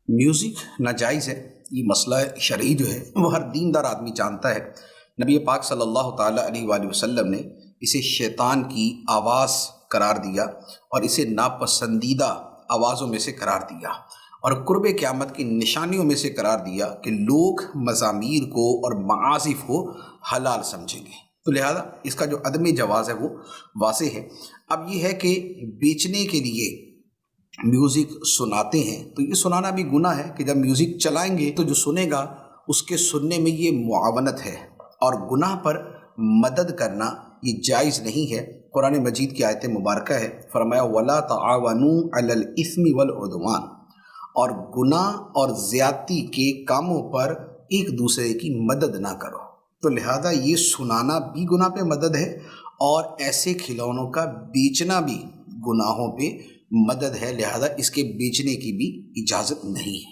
Music ناجائز ہے، یہ مسئلہ شرعی جو ہے وہ ہر دیندار آدمی جانتا ہے۔ نبی پاک صلی اللہ تعالیٰ علیہ وآلہ وسلم نے اسے شیطان کی آواز قرار دیا اور اسے ناپسندیدہ آوازوں میں سے قرار دیا اور قرب قیامت کی نشانیوں میں سے قرار دیا کہ لوگ مزامیر کو اور معازف کو حلال سمجھیں گے، تو لہذا اس کا جو عدم جواز ہے وہ واضح ہے۔ اب یہ ہے کہ بیچنے کے لیے میوزک سناتے ہیں تو یہ سنانا بھی گناہ ہے کہ جب میوزک چلائیں گے تو جو سنے گا اس کے سننے میں یہ معاونت ہے اور گناہ پر مدد کرنا یہ جائز نہیں ہے۔ قرآن مجید کی آیت مبارکہ ہے، فرمایا وَلَا تَعَاوَنُوا عَلَى الْإِثْمِ وَالْعُدْوَانِ، اور گناہ اور زیادتی کے کاموں پر ایک دوسرے کی مدد نہ کرو۔ تو لہذا یہ سنانا بھی گناہ پہ مدد ہے اور ایسے کھلونوں کا بیچنا بھی گناہوں پہ مدد ہے، لہذا اس کے بیچنے کی بھی اجازت نہیں ہے۔